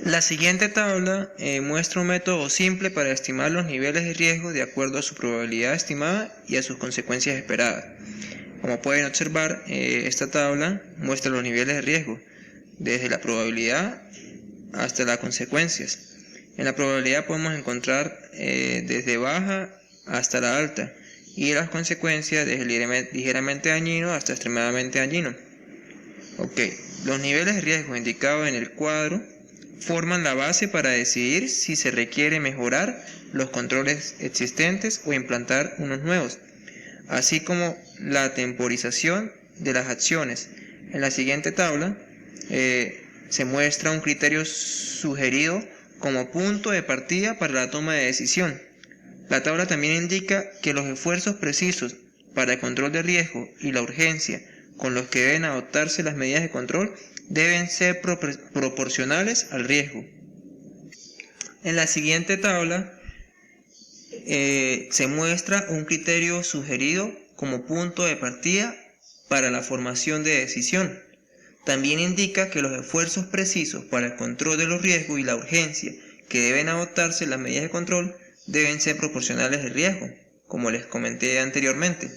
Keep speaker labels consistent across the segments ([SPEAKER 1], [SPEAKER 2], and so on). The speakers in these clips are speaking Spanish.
[SPEAKER 1] La siguiente tabla muestra un método simple para estimar los niveles de riesgo de acuerdo a su probabilidad estimada y a sus consecuencias esperadas. Como pueden observar, esta tabla muestra los niveles de riesgo, desde la probabilidad hasta las consecuencias. En la probabilidad podemos encontrar desde baja hasta la alta, y las consecuencias desde ligeramente dañino hasta extremadamente dañino. Los niveles de riesgo indicados en el cuadro forman la base para decidir si se requiere mejorar los controles existentes o implantar unos nuevos, así como la temporización de las acciones. En la siguiente tabla se muestra un criterio sugerido como punto de partida para la toma de decisión. La tabla también indica que los esfuerzos precisos para el control de riesgo y la urgencia con los que deben adoptarse las medidas de control deben ser proporcionales al riesgo. En la siguiente tabla se muestra un criterio sugerido como punto de partida para la formación de decisión. También indica que los esfuerzos precisos para el control de los riesgos y la urgencia que deben adoptarse las medidas de control deben ser proporcionales al riesgo, como les comenté anteriormente.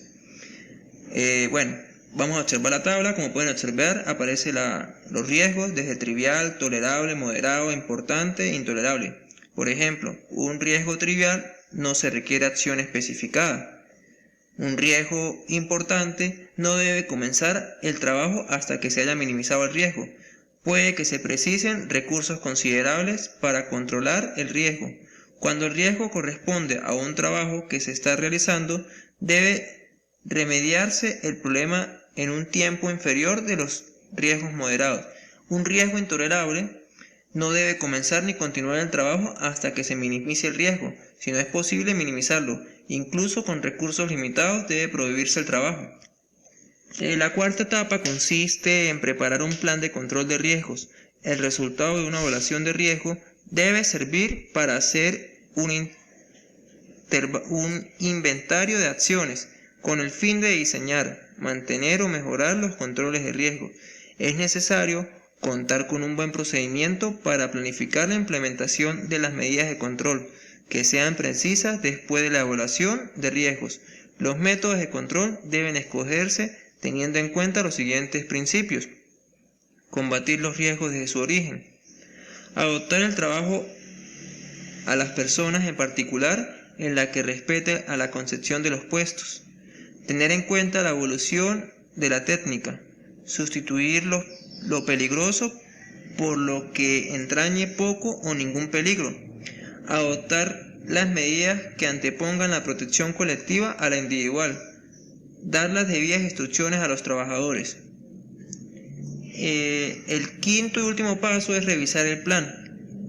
[SPEAKER 1] Vamos a observar la tabla. Como pueden observar, aparecen los riesgos desde trivial, tolerable, moderado, importante e intolerable. Por ejemplo, un riesgo trivial no se requiere acción especificada. Un riesgo importante no debe comenzar el trabajo hasta que se haya minimizado el riesgo. Puede que se precisen recursos considerables para controlar el riesgo. Cuando el riesgo corresponde a un trabajo que se está realizando, debe remediarse el problema en un tiempo inferior de los riesgos moderados. Un riesgo intolerable no debe comenzar ni continuar el trabajo hasta que se minimice el riesgo. Si no es posible minimizarlo, incluso con recursos limitados, debe prohibirse el trabajo. La cuarta etapa consiste en preparar un plan de control de riesgos. El resultado de una evaluación de riesgo debe servir para hacer un inventario de acciones con el fin de diseñar, mantener o mejorar los controles de riesgo. Es necesario contar con un buen procedimiento para planificar la implementación de las medidas de control que sean precisas después de la evaluación de riesgos. Los métodos de control deben escogerse teniendo en cuenta los siguientes principios: combatir los riesgos desde su origen, adoptar el trabajo a las personas en particular en la que respete a la concepción de los puestos, tener en cuenta la evolución de la técnica, sustituir lo peligroso por lo que entrañe poco o ningún peligro, adoptar las medidas que antepongan la protección colectiva a la individual, dar las debidas instrucciones a los trabajadores. El quinto y último paso es revisar el plan.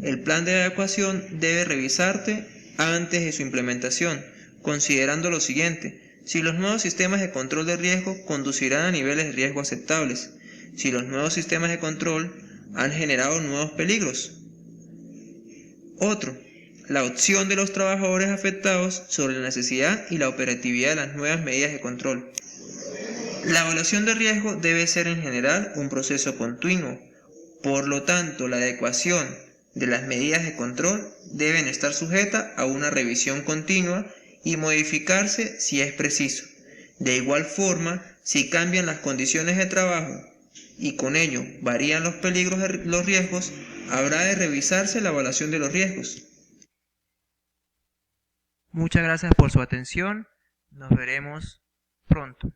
[SPEAKER 1] El plan de adecuación debe revisarse antes de su implementación, considerando lo siguiente: si los nuevos sistemas de control de riesgo conducirán a niveles de riesgo aceptables, si los nuevos sistemas de control han generado nuevos peligros. La opción de los trabajadores afectados sobre la necesidad y la operatividad de las nuevas medidas de control. La evaluación de riesgo debe ser en general un proceso continuo. Por lo tanto, la adecuación de las medidas de control deben estar sujetas a una revisión continua y modificarse si es preciso. De igual forma, si cambian las condiciones de trabajo y con ello varían los peligros de los riesgos, habrá de revisarse la evaluación de los riesgos. Muchas gracias por su atención. Nos veremos pronto.